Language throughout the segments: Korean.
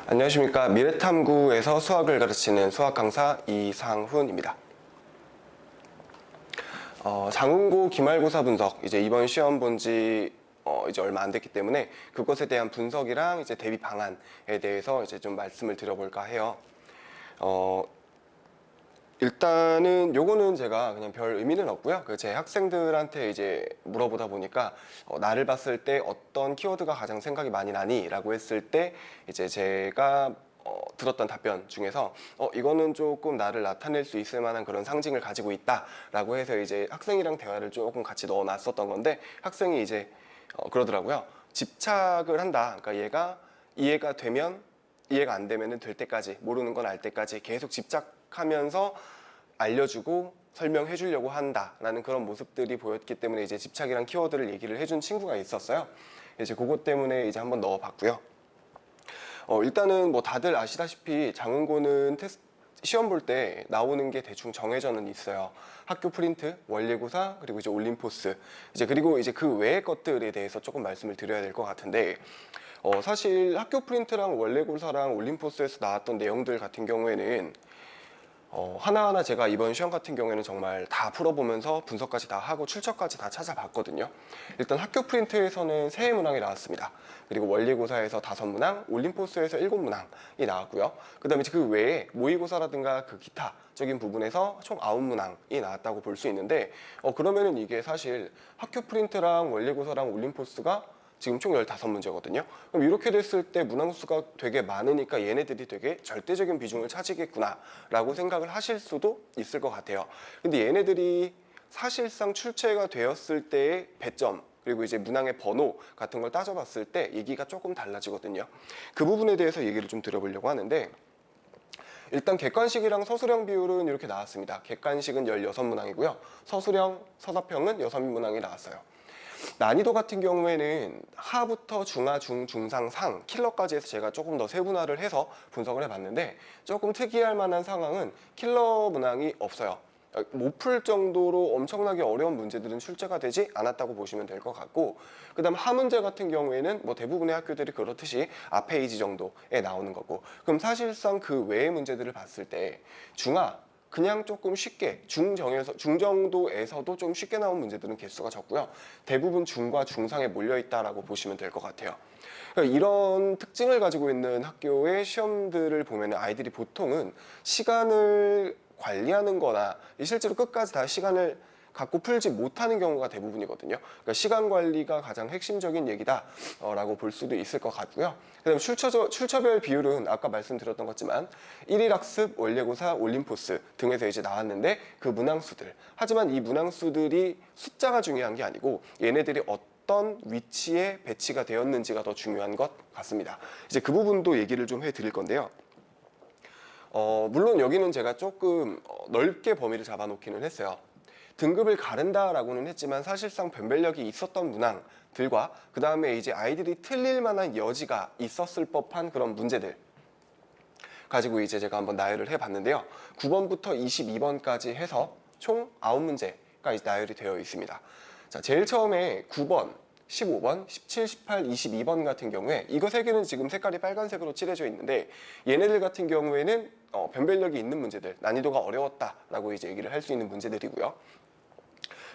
안녕하십니까. 미래탐구에서 수학을 가르치는 수학 강사 이상훈입니다. 장문고 기말고사 분석, 이제 이번 시험 본지 이제 얼마 안 됐기 때문에 그것에 대한 분석이랑 이제 대비 방안에 대해서 이제 좀 말씀을 드려볼까 해요. 일단은 요거는 제가 그냥 별 의미는 없고요. 제 학생들한테 이제 물어보다 보니까 나를 봤을 때 어떤 키워드가 가장 생각이 많이 나니? 라고 했을 때 이제 제가 들었던 답변 중에서 이거는 조금 나를 나타낼 수 있을 만한 그런 상징을 가지고 있다 라고 해서 이제 학생이랑 대화를 조금 같이 넣어 놨었던 건데, 학생이 이제 그러더라고요. 집착을 한다. 그러니까 얘가 이해가 되면 이해가 안 되면은 될 때까지, 모르는 건 알 때까지 계속 집착하면서 알려주고 설명해 주려고 한다라는 그런 모습들이 보였기 때문에 이제 집착이란 키워드를 얘기를 해준 친구가 있었어요. 이제 그것 때문에 이제 한번 넣어봤고요. 일단은 뭐 다들 아시다시피 장문고는 시험 볼 때 나오는 게 대충 정해져는 있어요. 학교 프린트, 원리고사, 그리고 이제 올림포스, 이제 그리고 이제 그 외의 것들에 대해서 조금 말씀을 드려야 될 것 같은데, 사실 학교 프린트랑 원리고사랑 올림포스에서 나왔던 내용들 같은 경우에는 하나하나 제가 이번 시험 같은 경우에는 정말 다 풀어보면서 분석까지 다 하고 출처까지 다 찾아봤거든요. 일단 학교 프린트에서는 3문항이 나왔습니다. 그리고 원리고사에서 5문항, 올림포스에서 7문항이 나왔고요. 그 다음에 그 외에 모의고사라든가 그 기타적인 부분에서 총 9문항이 나왔다고 볼 수 있는데, 그러면은 이게 사실 학교 프린트랑 원리고사랑 올림포스가 지금 총 15문제거든요. 그럼 이렇게 됐을 때 문항수가 되게 많으니까 얘네들이 되게 절대적인 비중을 차지겠구나 라고 생각을 하실 수도 있을 것 같아요. 근데 얘네들이 사실상 출제가 되었을 때의 배점, 그리고 이제 문항의 번호 같은 걸 따져봤을 때 얘기가 조금 달라지거든요. 그 부분에 대해서 얘기를 좀 드려보려고 하는데, 일단 객관식이랑 서술형 비율은 이렇게 나왔습니다. 객관식은 16문항이고요. 서술형, 서사평은 6문항이 나왔어요. 난이도 같은 경우에는 하부터 중하, 중, 중상, 상, 킬러까지 해서 제가 조금 더 세분화를 해서 분석을 해봤는데, 조금 특이할 만한 상황은 킬러 문항이 없어요. 못 풀 정도로 엄청나게 어려운 문제들은 출제가 되지 않았다고 보시면 될 것 같고, 그 다음 하문제 같은 경우에는 뭐 대부분의 학교들이 그렇듯이 앞페이지 정도에 나오는 거고, 그럼 사실상 그 외의 문제들을 봤을 때 중하, 그냥 조금 쉽게 중정도에서도 좀 쉽게 나온 문제들은 개수가 적고요. 대부분 중과 중상에 몰려 있다라고 보시면 될 것 같아요. 그러니까 이런 특징을 가지고 있는 학교의 시험들을 보면 아이들이 보통은 시간을 관리하는 거나 실제로 끝까지 다 시간을 갖고 풀지 못하는 경우가 대부분이거든요. 그러니까 시간 관리가 가장 핵심적인 얘기다 라고 볼 수도 있을 것 같고요. 그 다음에 출처별 비율은 아까 말씀드렸던 것지만 1일 학습, 원리고사, 올림포스 등에서 이제 나왔는데, 그 문항수들, 하지만 이 문항수들이 숫자가 중요한 게 아니고 얘네들이 어떤 위치에 배치가 되었는지가 더 중요한 것 같습니다. 이제 그 부분도 얘기를 좀 해드릴 건데요. 물론 여기는 제가 조금 넓게 범위를 잡아놓기는 했어요. 등급을 가른다라고는 했지만 사실상 변별력이 있었던 문항들과 그 다음에 이제 아이들이 틀릴 만한 여지가 있었을 법한 그런 문제들 가지고 이제 제가 한번 나열을 해봤는데요. 9번부터 22번까지 해서 총 9문제가 이제 나열이 되어 있습니다. 자, 제일 처음에 9번, 15번, 17, 18, 22번 같은 경우에 이거 3개는 지금 색깔이 빨간색으로 칠해져 있는데, 얘네들 같은 경우에는 변별력이 있는 문제들, 난이도가 어려웠다라고 이제 얘기를 할 수 있는 문제들이고요.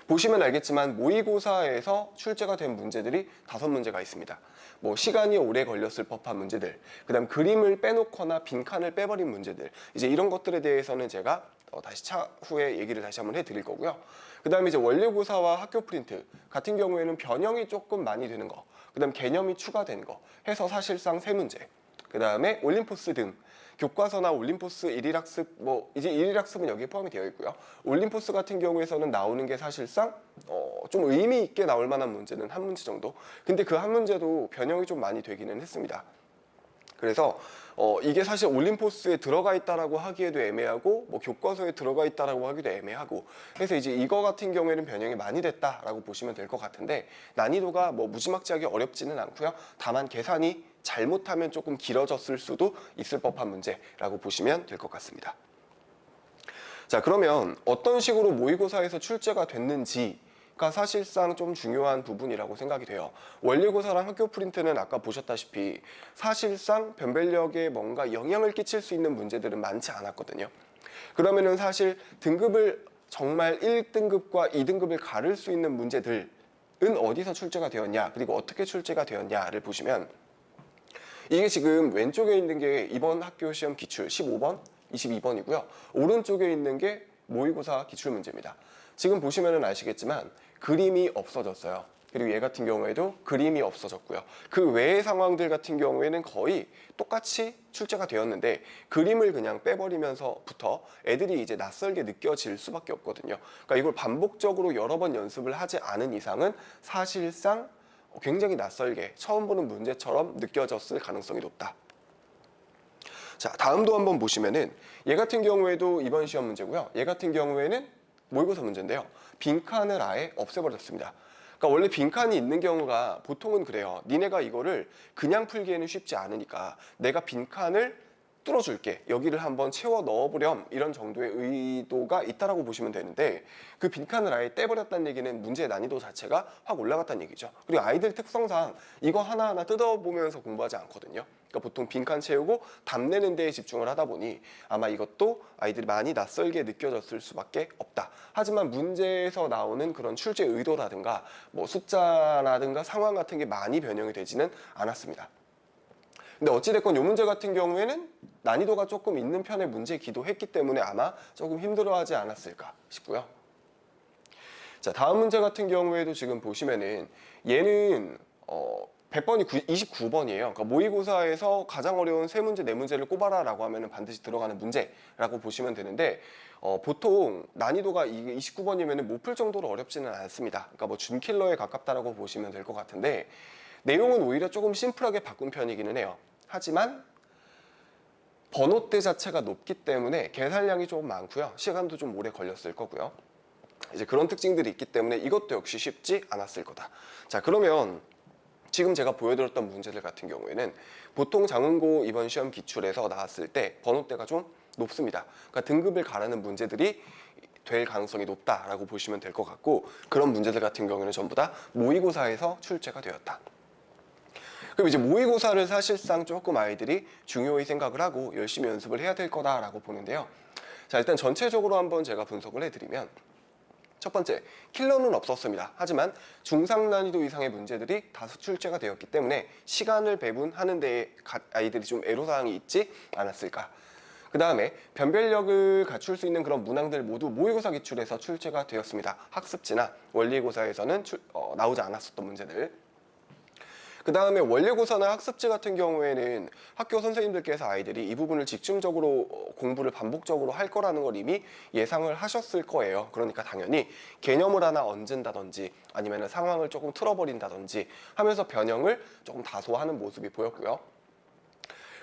보시면 알겠지만 모의고사에서 출제가 된 문제들이 5문제가 있습니다. 뭐 시간이 오래 걸렸을 법한 문제들, 그 다음 그림을 빼놓거나 빈칸을 빼버린 문제들, 이제 이런 것들에 대해서는 제가 다시 차후에 얘기를 다시 한번 해드릴 거고요. 그 다음에 이제 원리고사와 학교 프린트 같은 경우에는 변형이 조금 많이 되는 거, 그 다음 개념이 추가된 거 해서 사실상 3문제, 그 다음에 올림포스 등 교과서나 올림포스 1일 학습, 뭐 이제 1일 학습은 여기에 포함이 되어 있고요. 올림포스 같은 경우에서는 나오는 게 사실상 좀 의미 있게 나올 만한 문제는 한 문제 정도. 근데 그 한 문제도 변형이 좀 많이 되기는 했습니다. 그래서 이게 사실 올림포스에 들어가 있다라고 하기에도 애매하고, 뭐 교과서에 들어가 있다라고 하기도 애매하고, 그래서 이제 이거 같은 경우에는 변형이 많이 됐다라고 보시면 될 것 같은데, 난이도가 뭐 무지막지하게 어렵지는 않고요. 다만 계산이 잘못하면 조금 길어졌을 수도 있을 법한 문제라고 보시면 될 것 같습니다. 자, 그러면 어떤 식으로 모의고사에서 출제가 됐는지 그러니까 사실상 좀 중요한 부분이라고 생각이 돼요. 원리고사랑 학교 프린트는 아까 보셨다시피 사실상 변별력에 뭔가 영향을 끼칠 수 있는 문제들은 많지 않았거든요. 그러면은 사실 등급을 정말 1등급과 2등급을 가를 수 있는 문제들은 어디서 출제가 되었냐, 그리고 어떻게 출제가 되었냐를 보시면 이게 지금 왼쪽에 있는 게 이번 학교 시험 기출 15번, 22번이고요. 오른쪽에 있는 게 모의고사 기출 문제입니다. 지금 보시면은 아시겠지만 그림이 없어졌어요. 그리고 얘 같은 경우에도 그림이 없어졌고요. 그 외의 상황들 같은 경우에는 거의 똑같이 출제가 되었는데 그림을 그냥 빼버리면서부터 애들이 이제 낯설게 느껴질 수밖에 없거든요. 그러니까 이걸 반복적으로 여러 번 연습을 하지 않은 이상은 사실상 굉장히 낯설게 처음 보는 문제처럼 느껴졌을 가능성이 높다. 자, 다음도 한번 보시면은 얘 같은 경우에도 이번 시험 문제고요. 얘 같은 경우에는 모의고사 문제인데요. 빈칸을 아예 없애버렸습니다. 그러니까 원래 빈칸이 있는 경우가 보통은 그래요. 니네가 이거를 그냥 풀기에는 쉽지 않으니까 내가 빈칸을 뚫어줄게, 여기를 한번 채워 넣어보렴, 이런 정도의 의도가 있다라고 보시면 되는데 그 빈칸을 아예 떼버렸다는 얘기는 문제의 난이도 자체가 확 올라갔다는 얘기죠. 그리고 아이들 특성상 이거 하나하나 뜯어보면서 공부하지 않거든요. 그러니까 보통 빈칸 채우고 답내는 데에 집중을 하다 보니 아마 이것도 아이들이 많이 낯설게 느껴졌을 수밖에 없다. 하지만 문제에서 나오는 그런 출제 의도라든가 뭐 숫자라든가 상황 같은 게 많이 변형이 되지는 않았습니다. 근데 어찌됐건 이 문제 같은 경우에는 난이도가 조금 있는 편의 문제이기도 했기 때문에 아마 조금 힘들어하지 않았을까 싶고요. 자, 다음 문제 같은 경우에도 지금 보시면은 얘는 100번이 29번이에요. 그러니까 모의고사에서 가장 어려운 세 문제, 네 문제를 꼽아라 라고 하면 반드시 들어가는 문제라고 보시면 되는데 보통 난이도가 이게 29번이면 못 풀 정도로 어렵지는 않습니다. 그러니까 뭐 준킬러에 가깝다라고 보시면 될 것 같은데 내용은 오히려 조금 심플하게 바꾼 편이기는 해요. 하지만 번호대 자체가 높기 때문에 계산량이 조금 많고요. 시간도 좀 오래 걸렸을 거고요. 이제 그런 특징들이 있기 때문에 이것도 역시 쉽지 않았을 거다. 자, 그러면 지금 제가 보여드렸던 문제들 같은 경우에는 보통 장문고 이번 시험 기출에서 나왔을 때 번호대가 좀 높습니다. 그러니까 등급을 가르는 문제들이 될 가능성이 높다라고 보시면 될 것 같고 그런 문제들 같은 경우에는 전부 다 모의고사에서 출제가 되었다. 그럼 이제 모의고사를 사실상 조금 아이들이 중요히 생각을 하고 열심히 연습을 해야 될 거다라고 보는데요. 자, 일단 전체적으로 한번 제가 분석을 해드리면 첫 번째, 킬러는 없었습니다. 하지만 중상 난이도 이상의 문제들이 다수 출제가 되었기 때문에 시간을 배분하는 데에 아이들이 좀 애로사항이 있지 않았을까. 그 다음에 변별력을 갖출 수 있는 그런 문항들 모두 모의고사 기출에서 출제가 되었습니다. 학습지나 원리고사에서는 나오지 않았었던 문제들. 그 다음에 원리고사나 학습지 같은 경우에는 학교 선생님들께서 아이들이 이 부분을 집중적으로 공부를 반복적으로 할 거라는 걸 이미 예상을 하셨을 거예요. 그러니까 당연히 개념을 하나 얹은다든지 아니면 상황을 조금 틀어버린다든지 하면서 변형을 조금 다소 하는 모습이 보였고요.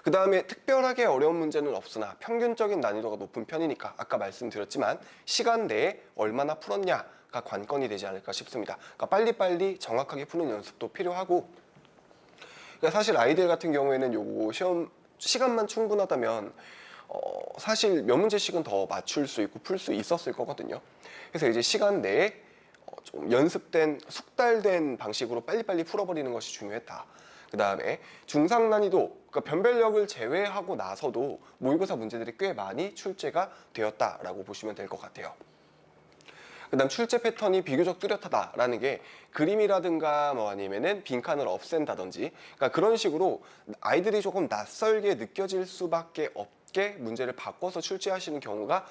그 다음에 특별하게 어려운 문제는 없으나 평균적인 난이도가 높은 편이니까 아까 말씀드렸지만 시간 내에 얼마나 풀었냐가 관건이 되지 않을까 싶습니다. 그러니까 빨리빨리 정확하게 푸는 연습도 필요하고, 그러니까 사실 아이들 같은 경우에는 요거 시험 시간만 충분하다면 사실 몇 문제씩은 더 맞출 수 있고 풀 수 있었을 거거든요. 그래서 이제 시간 내에 좀 연습된 숙달된 방식으로 빨리빨리 풀어버리는 것이 중요했다. 그 다음에 중상 난이도, 그러니까 변별력을 제외하고 나서도 모의고사 문제들이 꽤 많이 출제가 되었다라고 보시면 될 것 같아요. 그 다음 출제 패턴이 비교적 뚜렷하다라는 게 그림이라든가 뭐 아니면은 빈칸을 없앤다든지, 그러니까 그런 식으로 아이들이 조금 낯설게 느껴질 수밖에 없게 문제를 바꿔서 출제하시는 경우가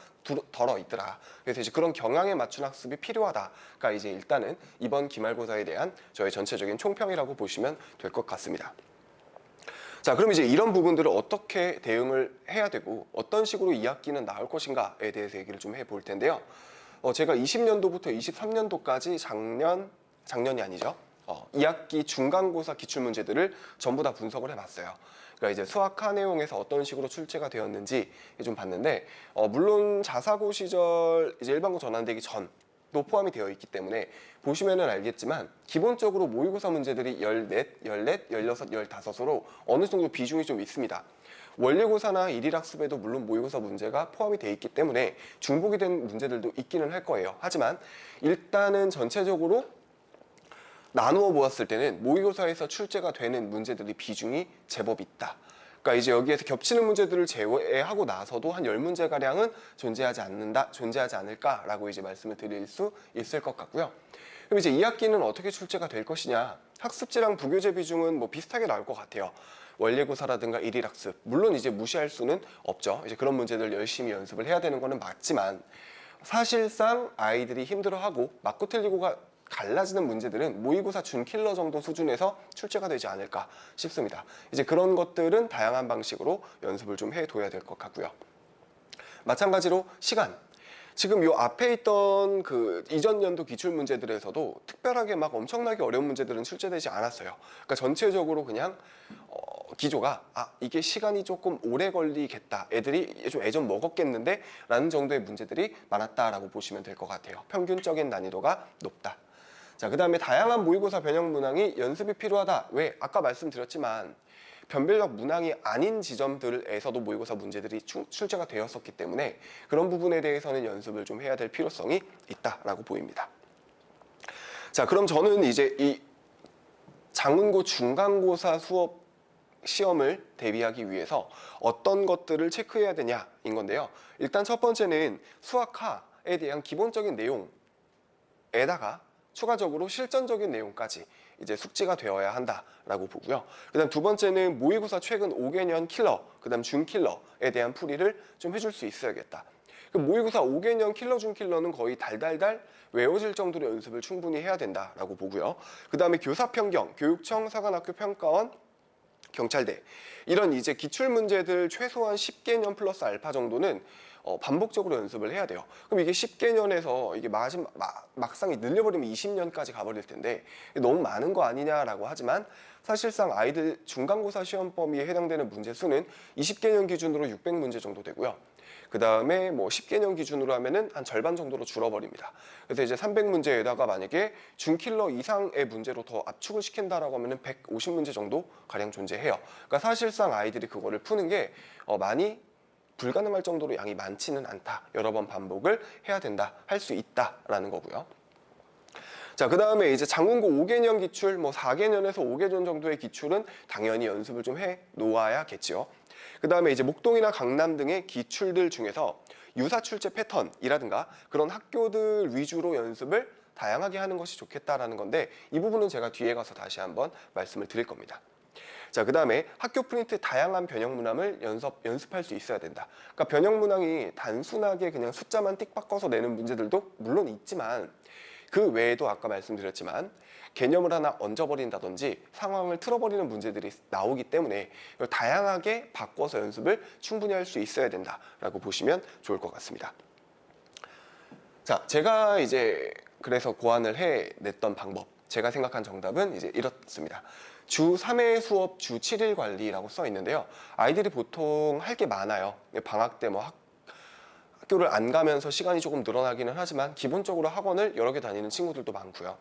덜어 있더라. 그래서 이제 그런 경향에 맞춘 학습이 필요하다. 그러니까 이제 일단은 이번 기말고사에 대한 저의 전체적인 총평이라고 보시면 될 것 같습니다. 자, 그럼 이제 이런 부분들을 어떻게 대응을 해야 되고 어떤 식으로 2학기는 나올 것인가에 대해서 얘기를 좀 해볼 텐데요. 제가 20년도부터 23년도까지 작년이 아니죠. 2학기 중간고사 기출문제들을 전부 다 분석을 해봤어요. 그러니까 이제 수학화 내용에서 어떤 식으로 출제가 되었는지 좀 봤는데, 물론 자사고 시절 이제 일반고 전환되기 전 도 포함이 되어 있기 때문에 보시면은 알겠지만 기본적으로 모의고사 문제들이 14, 16, 15으로 어느 정도 비중이 좀 있습니다. 원리고사나 일일학습에도 물론 모의고사 문제가 포함이 되어 있기 때문에 중복이 된 문제들도 있기는 할 거예요. 하지만 일단은 전체적으로 나누어 보았을 때는 모의고사에서 출제가 되는 문제들이 비중이 제법 있다. 그러니까 이제 여기에서 겹치는 문제들을 제외하고 나서도 한 10문제가량은 존재하지 않을까라고 이제 말씀을 드릴 수 있을 것 같고요. 그럼 이제 2학기는 어떻게 출제가 될 것이냐. 학습지랑 부교재 비중은 뭐 비슷하게 나올 것 같아요. 원리고사라든가 일일학습. 물론 이제 무시할 수는 없죠. 이제 그런 문제들 열심히 연습을 해야 되는 거는 맞지만 사실상 아이들이 힘들어하고 맞고 틀리고가 갈라지는 문제들은 모의고사 준킬러 정도 수준에서 출제가 되지 않을까 싶습니다. 이제 그런 것들은 다양한 방식으로 연습을 좀 해둬야 될 것 같고요. 마찬가지로 시간. 지금 요 앞에 있던 그 이전 연도 기출 문제들에서도 특별하게 막 엄청나게 어려운 문제들은 출제되지 않았어요. 그러니까 전체적으로 그냥 기조가 이게 시간이 조금 오래 걸리겠다. 애들이 좀 애좀 먹었겠는데 라는 정도의 문제들이 많았다라고 보시면 될 것 같아요. 평균적인 난이도가 높다. 자, 그 다음에 다양한 모의고사 변형 문항이 연습이 필요하다. 왜? 아까 말씀드렸지만 변별력 문항이 아닌 지점들에서도 모의고사 문제들이 출제가 되었었기 때문에 그런 부분에 대해서는 연습을 좀 해야 될 필요성이 있다라고 보입니다. 자, 그럼 저는 이제 이 장문고 중간고사 수업 시험을 대비하기 위해서 어떤 것들을 체크해야 되냐인 건데요. 일단 첫 번째는 수학하에 대한 기본적인 내용에다가 추가적으로 실전적인 내용까지 이제 숙지가 되어야 한다라고 보고요. 그다음 두 번째는 모의고사 최근 5개년 킬러, 그다음 준킬러에 대한 풀이를 좀 해줄 수 있어야겠다. 모의고사 5개년 킬러 준킬러는 거의 달달달 외워질 정도로 연습을 충분히 해야 된다라고 보고요. 그다음에 교사평경, 교육청, 사관학교 평가원, 경찰대 이런 이제 기출 문제들 최소한 10개년 플러스 알파 정도는 반복적으로 연습을 해야 돼요. 그럼 이게 10개년에서 이게 막상 늘려버리면 20년까지 가버릴 텐데 너무 많은 거 아니냐라고 하지만 사실상 아이들 중간고사 시험 범위에 해당되는 문제 수는 20개년 기준으로 600문제 정도 되고요. 그 다음에 뭐 10개년 기준으로 하면은 한 절반 정도로 줄어버립니다. 그래서 이제 300문제에다가 만약에 준킬러 이상의 문제로 더 압축을 시킨다라고 하면은 150문제 정도 가량 존재해요. 그러니까 사실상 아이들이 그거를 푸는 게 많이 불가능할 정도로 양이 많지는 않다. 여러 번 반복을 해야 된다. 할 수 있다라는 거고요. 자, 그 다음에 이제 장문고 5개년 기출, 뭐 4개년에서 5개년 정도의 기출은 당연히 연습을 좀 해 놓아야겠지요. 그 다음에 이제 목동이나 강남 등의 기출들 중에서 유사 출제 패턴이라든가 그런 학교들 위주로 연습을 다양하게 하는 것이 좋겠다라는 건데 이 부분은 제가 뒤에 가서 다시 한번 말씀을 드릴 겁니다. 자, 그 다음에 학교 프린트 다양한 변형 문항을 연습할 수 있어야 된다. 그러니까 변형 문항이 단순하게 그냥 숫자만 띡 바꿔서 내는 문제들도 물론 있지만 그 외에도 아까 말씀드렸지만 개념을 하나 얹어버린다든지 상황을 틀어버리는 문제들이 나오기 때문에 이걸 다양하게 바꿔서 연습을 충분히 할 수 있어야 된다라고 보시면 좋을 것 같습니다. 자, 제가 이제 그래서 고안을 해냈던 방법, 제가 생각한 정답은 이제 이렇습니다. 주 3회 수업 주 7일 관리라고 써 있는데요. 아이들이 보통 할 게 많아요. 방학 때 뭐 학교를 안 가면서 시간이 조금 늘어나기는 하지만 기본적으로 학원을 여러 개 다니는 친구들도 많고요.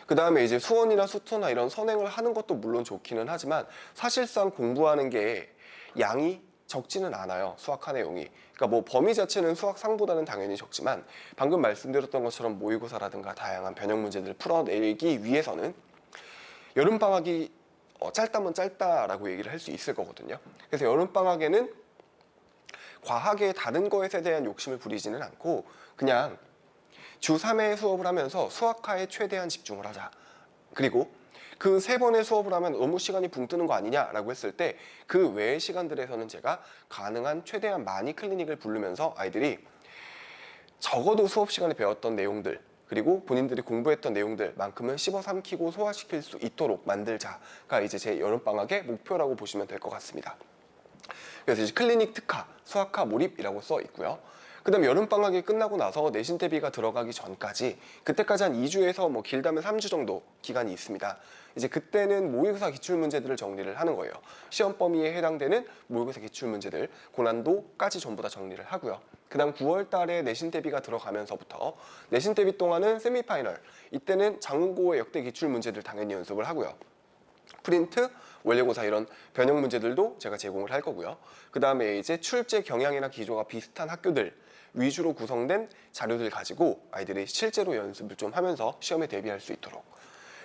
그 다음에 이제 수원이나 수토나 이런 선행을 하는 것도 물론 좋기는 하지만 사실상 공부하는 게 양이 적지는 않아요. 수학 한 내용이. 그러니까 뭐 범위 자체는 수학 상보다는 당연히 적지만 방금 말씀드렸던 것처럼 모의고사라든가 다양한 변형 문제들을 풀어내기 위해서는 여름방학이 짧다면 짧다라고 얘기를 할 수 있을 거거든요. 그래서 여름방학에는 과하게 다른 것에 대한 욕심을 부리지는 않고 그냥 주 3회 수업을 하면서 수학화에 최대한 집중을 하자. 그리고 그 3번의 수업을 하면 너무 시간이 붕 뜨는 거 아니냐라고 했을 때 그 외의 시간들에서는 제가 가능한 최대한 많이 클리닉을 부르면서 아이들이 적어도 수업 시간에 배웠던 내용들 그리고 본인들이 공부했던 내용들만큼은 씹어 삼키고 소화시킬 수 있도록 만들자가 이제 제 여름방학의 목표라고 보시면 될 것 같습니다. 그래서 이제 클리닉 특화, 수학화 몰입이라고 써 있고요. 그다음 여름방학이 끝나고 나서 내신 대비가 들어가기 전까지 그때까지 한 2주에서 뭐 길다면 3주 정도 기간이 있습니다. 이제 그때는 모의고사 기출문제들을 정리를 하는 거예요. 시험 범위에 해당되는 모의고사 기출문제들 고난도까지 전부 다 정리를 하고요. 그다음 9월 달에 내신 대비가 들어가면서부터 내신 대비 동안은 세미파이널, 이때는 장문고의 역대 기출문제들 당연히 연습을 하고요. 프린트, 원래고사 이런 변형 문제들도 제가 제공을 할 거고요. 그 다음에 이제 출제 경향이나 기조가 비슷한 학교들 위주로 구성된 자료들 가지고 아이들이 실제로 연습을 좀 하면서 시험에 대비할 수 있도록.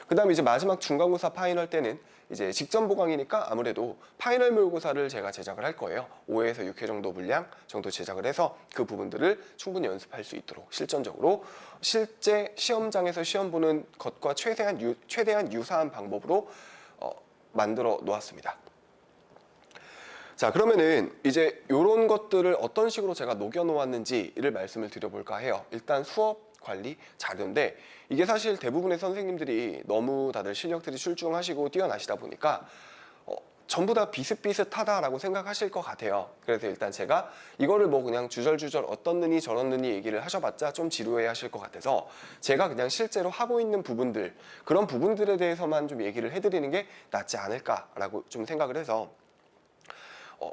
그 다음에 이제 마지막 중간고사 파이널 때는 이제 직전 보강이니까 아무래도 파이널 모의고사를 제가 제작을 할 거예요. 5회에서 6회 정도 분량 정도 제작을 해서 그 부분들을 충분히 연습할 수 있도록 실전적으로 실제 시험장에서 시험 보는 것과 최대한 유사한 방법으로 만들어 놓았습니다. 자, 그러면은 이제 이런 것들을 어떤 식으로 제가 녹여 놓았는지를 말씀을 드려볼까 해요. 일단 수업 관리 자료인데 이게 사실 대부분의 선생님들이 너무 다들 실력들이 출중하시고 뛰어나시다 보니까 전부 다 비슷비슷하다라고 생각하실 것 같아요. 그래서 일단 제가 이거를 뭐 그냥 주절주절 어떻느니 저렇느니 얘기를 하셔봤자 좀 지루해 하실 것 같아서 제가 그냥 실제로 하고 있는 부분들, 그런 부분들에 대해서만 좀 얘기를 해드리는 게 낫지 않을까라고 좀 생각을 해서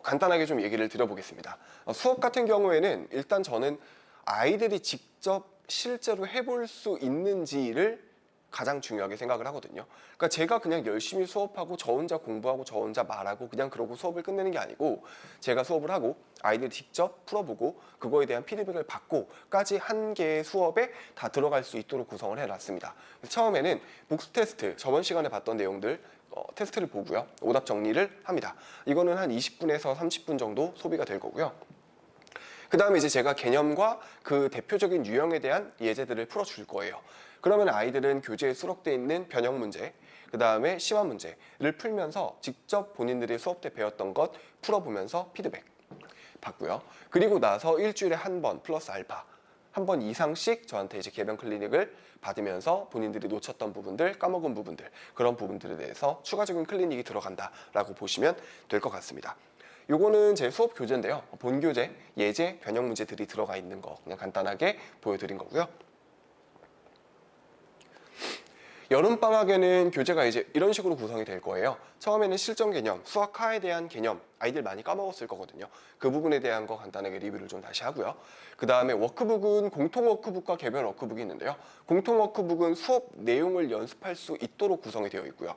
간단하게 좀 얘기를 드려보겠습니다. 수업 같은 경우에는 일단 저는 아이들이 직접 실제로 해볼 수 있는지를 가장 중요하게 생각을 하거든요. 그러니까 제가 그냥 열심히 수업하고 저 혼자 공부하고 저 혼자 말하고 그냥 그러고 수업을 끝내는 게 아니고 제가 수업을 하고 아이들이 직접 풀어보고 그거에 대한 피드백을 받고까지 한 개의 수업에 다 들어갈 수 있도록 구성을 해놨습니다. 처음에는 복습 테스트, 저번 시간에 봤던 내용들 테스트를 보고요. 오답 정리를 합니다. 이거는 한 20분에서 30분 정도 소비가 될 거고요. 그 다음에 이제 제가 개념과 그 대표적인 유형에 대한 예제들을 풀어줄 거예요. 그러면 아이들은 교재에 수록되어 있는 변형 문제, 그 다음에 심화 문제를 풀면서 직접 본인들이 수업 때 배웠던 것 풀어보면서 피드백 받고요. 그리고 나서 일주일에 한 번 플러스 알파, 한 번 이상씩 저한테 이제 개변 클리닉을 받으면서 본인들이 놓쳤던 부분들, 까먹은 부분들, 그런 부분들에 대해서 추가적인 클리닉이 들어간다라고 보시면 될 것 같습니다. 요거는 제 수업 교재인데요. 본 교재, 예제, 변형 문제들이 들어가 있는 거 그냥 간단하게 보여드린 거고요. 여름방학에는 교재가 이제 이런 식으로 구성이 될 거예요. 처음에는 실전 개념, 수학화에 대한 개념, 아이들 많이 까먹었을 거거든요. 그 부분에 대한 거 간단하게 리뷰를 좀 다시 하고요. 그 다음에 워크북은 공통 워크북과 개별 워크북이 있는데요. 공통 워크북은 수업 내용을 연습할 수 있도록 구성이 되어 있고요.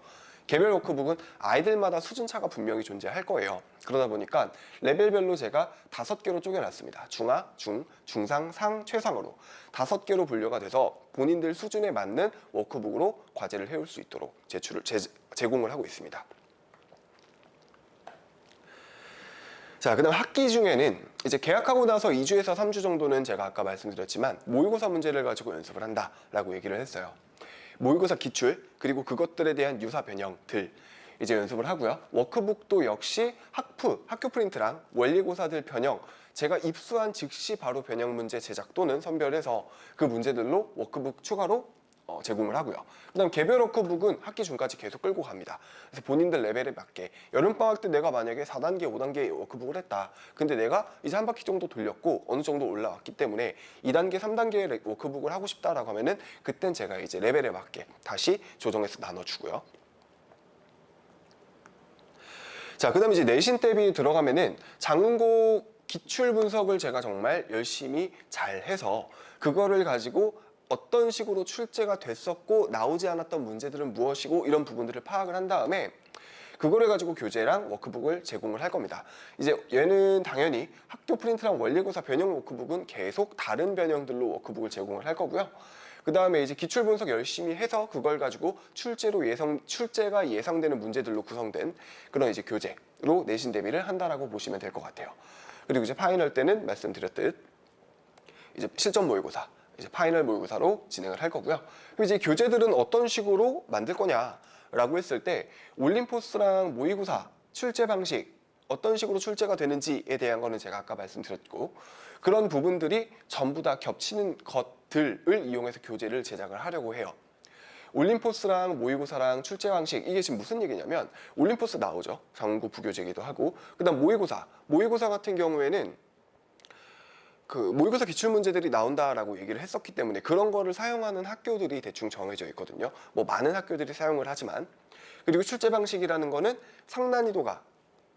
개별 워크북은 아이들마다 수준차가 분명히 존재할 거예요. 그러다 보니까 레벨별로 제가 5개로 쪼개놨습니다. 중하, 중, 중상, 상, 최상으로 5개로 분류가 돼서 본인들 수준에 맞는 워크북으로 과제를 해올 수 있도록 제공을 하고 있습니다. 자, 그 다음 학기 중에는 이제 개학하고 나서 2주에서 3주 정도는 제가 아까 말씀드렸지만 모의고사 문제를 가지고 연습을 한다라고 얘기를 했어요. 모의고사 기출, 그리고 그것들에 대한 유사 변형들 이제 연습을 하고요. 워크북도 역시 학교 프린트랑 원리고사들 변형, 제가 입수한 즉시 바로 변형 문제 제작 또는 선별해서 그 문제들로 워크북 추가로 제공을 하고요. 그 다음 개별 워크북은 학기 중까지 계속 끌고 갑니다. 그래서 본인들 레벨에 맞게 여름방학 때 내가 만약에 4단계, 5단계 워크북을 했다. 근데 내가 이제 한 바퀴 정도 돌렸고 어느 정도 올라왔기 때문에 2단계, 3단계 워크북을 하고 싶다라고 하면은 그땐 제가 이제 레벨에 맞게 다시 조정해서 나눠주고요. 자, 그 다음에 이제 내신 대비 들어가면은 장문고 기출 분석을 제가 정말 열심히 잘 해서 그거를 가지고 어떤 식으로 출제가 됐었고 나오지 않았던 문제들은 무엇이고 이런 부분들을 파악을 한 다음에 그거를 가지고 교재랑 워크북을 제공을 할 겁니다. 이제 얘는 당연히 학교 프린트랑 원리고사 변형 워크북은 계속 다른 변형들로 워크북을 제공을 할 거고요. 그 다음에 이제 기출 분석 열심히 해서 그걸 가지고 출제가 예상되는 문제들로 구성된 그런 이제 교재로 내신 대비를 한다라고 보시면 될 것 같아요. 그리고 이제 파이널 때는 말씀드렸듯 이제 실전 모의고사, 이제 파이널 모의고사로 진행을 할 거고요. 그리고 이제 교재들은 어떤 식으로 만들 거냐라고 했을 때 올림포스랑 모의고사 출제 방식 어떤 식으로 출제가 되는지에 대한 거는 제가 아까 말씀드렸고 그런 부분들이 전부 다 겹치는 것들을 이용해서 교재를 제작을 하려고 해요. 올림포스랑 모의고사랑 출제 방식 이게 지금 무슨 얘기냐면 올림포스 나오죠. 장문고 부교재기도 하고 그 다음 모의고사 같은 경우에는 그 모의고사 기출 문제들이 나온다라고 얘기를 했었기 때문에 그런 거를 사용하는 학교들이 대충 정해져 있거든요. 뭐 많은 학교들이 사용을 하지만. 그리고 출제 방식이라는 거는 상난이도가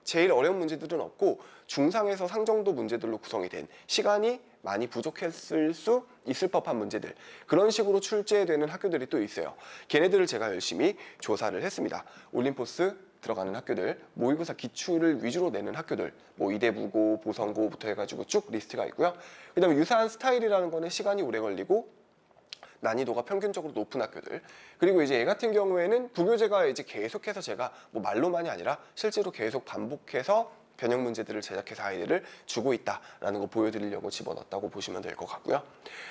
제일 어려운 문제들은 없고 중상에서 상 정도 문제들로 구성이 된 시간이 많이 부족했을 수 있을 법한 문제들, 그런 식으로 출제되는 학교들이 또 있어요. 걔네들을 제가 열심히 조사를 했습니다. 올림포스 들어가는 학교들, 모의고사 기출을 위주로 내는 학교들, 뭐 이대부고, 보성고부터 해가지고 쭉 리스트가 있고요. 그다음에 유사한 스타일이라는 거는 시간이 오래 걸리고 난이도가 평균적으로 높은 학교들, 그리고 이제 얘 같은 경우에는 부교재가 이제 계속해서 제가 뭐 말로만이 아니라 실제로 계속 반복해서 변형 문제들을 제작해서 아이들을 주고 있다라는 거 보여드리려고 집어넣었다고 보시면 될 것 같고요.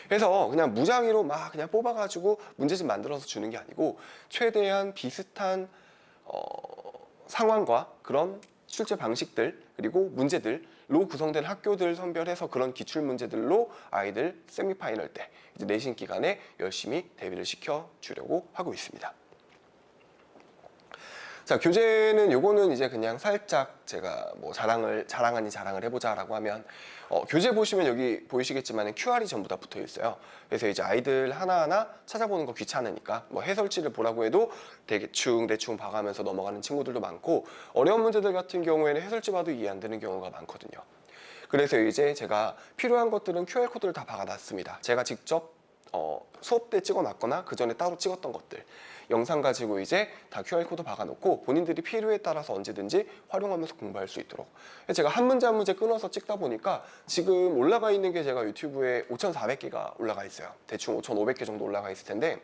그래서 그냥 무작위로 막 그냥 뽑아가지고 문제집 만들어서 주는 게 아니고 최대한 비슷한 상황과 그런 출제 방식들 그리고 문제들로 구성된 학교들 선별해서 그런 기출 문제들로 아이들 세미파이널 때 이제 내신 기간에 열심히 대비를 시켜 주려고 하고 있습니다. 자, 교재는 요거는 이제 그냥 살짝 제가 뭐 자랑 아닌 자랑을 해보자라고 하면 교재 보시면 여기 보이시겠지만 QR이 전부 다 붙어 있어요. 그래서 이제 아이들 하나하나 찾아보는 거 귀찮으니까 뭐 해설지를 보라고 해도 대충 봐가면서 넘어가는 친구들도 많고, 어려운 문제들 같은 경우에는 해설지 봐도 이해 안 되는 경우가 많거든요. 그래서 이제 제가 필요한 것들은 QR코드를 다 박아놨습니다. 제가 직접 수업 때 찍어놨거나 그 전에 따로 찍었던 것들 영상 가지고 이제 다 QR코드 박아놓고 본인들이 필요에 따라서 언제든지 활용하면서 공부할 수 있도록. 제가 한 문제 한 문제 끊어서 찍다 보니까 지금 올라가 있는 게 제가 유튜브에 5,400개가 올라가 있어요. 대충 5,500개 정도 올라가 있을 텐데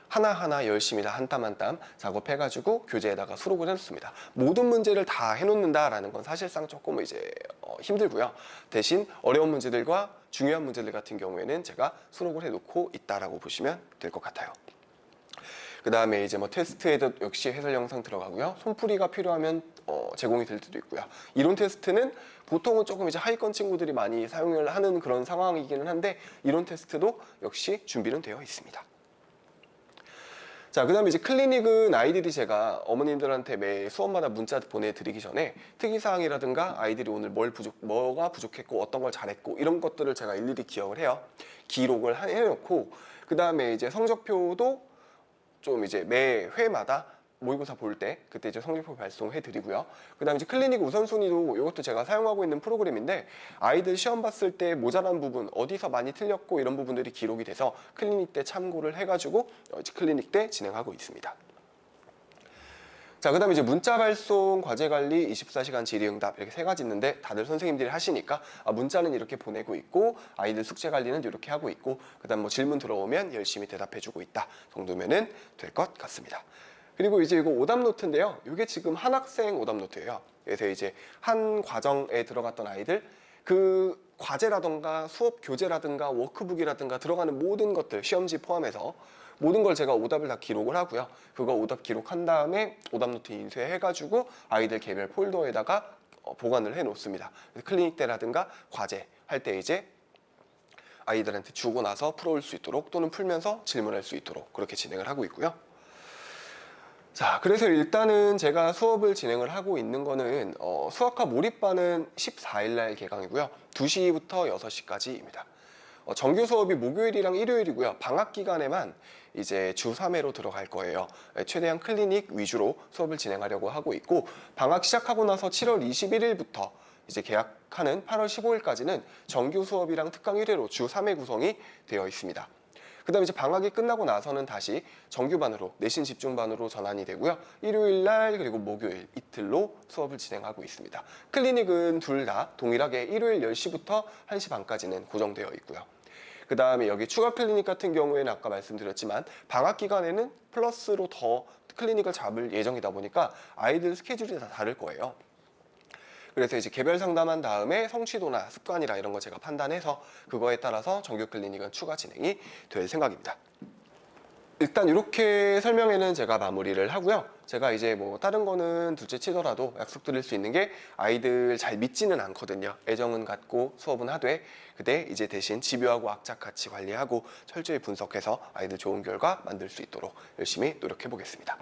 하나하나 열심히 다 한 땀 한 땀 작업해가지고 교재에다가 수록을 해놓습니다. 모든 문제를 다 해놓는다라는 건 사실상 조금 이제 힘들고요. 대신 어려운 문제들과 중요한 문제들 같은 경우에는 제가 수록을 해놓고 있다라고 보시면 될 것 같아요. 그 다음에 이제 뭐 테스트에도 역시 해설 영상 들어가고요. 손풀이가 필요하면 제공이 될 수도 있고요. 이론 테스트는 보통은 조금 이제 하위권 친구들이 많이 사용을 하는 그런 상황이기는 한데 이론 테스트도 역시 준비는 되어 있습니다. 자, 그 다음에 이제 클리닉은 아이들이 제가 어머님들한테 매 수업마다 문자 보내드리기 전에 특이사항이라든가 아이들이 오늘 뭐가 부족했고 어떤 걸 잘했고 이런 것들을 제가 일일이 기억을 해요. 기록을 해놓고 그 다음에 이제 성적표도 좀 이제 매 회마다 모의고사 볼 때 그때 이제 성적표 발송해 드리고요. 그다음에 이제 클리닉 우선순위도 이것도 제가 사용하고 있는 프로그램인데 아이들 시험 봤을 때 모자란 부분 어디서 많이 틀렸고 이런 부분들이 기록이 돼서 클리닉 때 참고를 해가지고 이제 클리닉 때 진행하고 있습니다. 자, 그 다음에 이제 문자 발송, 과제 관리, 24시간 질의응답 이렇게 세 가지 있는데 다들 선생님들이 하시니까 문자는 이렇게 보내고 있고 아이들 숙제 관리는 이렇게 하고 있고 그 다음 뭐 질문 들어오면 열심히 대답해주고 있다 정도면은 될 것 같습니다. 그리고 이제 이거 오답 노트인데요. 이게 지금 한 학생 오답 노트예요. 그래서 이제 한 과정에 들어갔던 아이들 그 과제라든가 수업 교재라든가 워크북이라든가 들어가는 모든 것들 시험지 포함해서 모든 걸 제가 오답을 다 기록을 하고요. 그거 오답 기록한 다음에 오답 노트 인쇄해가지고 아이들 개별 폴더에다가 보관을 해 놓습니다. 클리닉 때라든가 과제 할 때 이제 아이들한테 주고 나서 풀어올 수 있도록 또는 풀면서 질문할 수 있도록 그렇게 진행을 하고 있고요. 자, 그래서 일단은 제가 수업을 진행을 하고 있는 거는 수학과 몰입반은 14일 날 개강이고요. 2시부터 6시까지입니다. 정규 수업이 목요일이랑 일요일이고요. 방학 기간에만 이제 주 3회로 들어갈 거예요. 최대한 클리닉 위주로 수업을 진행하려고 하고 있고 방학 시작하고 나서 7월 21일부터 이제 개학하는 8월 15일까지는 정규 수업이랑 특강 1회로 주 3회 구성이 되어 있습니다. 그 다음에 이제 방학이 끝나고 나서는 다시 정규반으로 내신 집중반으로 전환이 되고요. 일요일 날 그리고 목요일 이틀로 수업을 진행하고 있습니다. 클리닉은 둘 다 동일하게 일요일 10시부터 1시 반까지는 고정되어 있고요. 그 다음에 여기 추가 클리닉 같은 경우에는 아까 말씀드렸지만 방학 기간에는 플러스로 더 클리닉을 잡을 예정이다 보니까 아이들 스케줄이 다 다를 거예요. 그래서 이제 개별 상담한 다음에 성취도나 습관이나 이런 거 제가 판단해서 그거에 따라서 정규 클리닉은 추가 진행이 될 생각입니다. 일단 이렇게 설명회는 제가 마무리를 하고요. 제가 이제 뭐 다른 거는 둘째 치더라도 약속드릴 수 있는 게 아이들 잘 믿지는 않거든요. 애정은 갖고 수업은 하되 그때 이제 대신 집요하고 악착 같이 관리하고 철저히 분석해서 아이들 좋은 결과 만들 수 있도록 열심히 노력해 보겠습니다.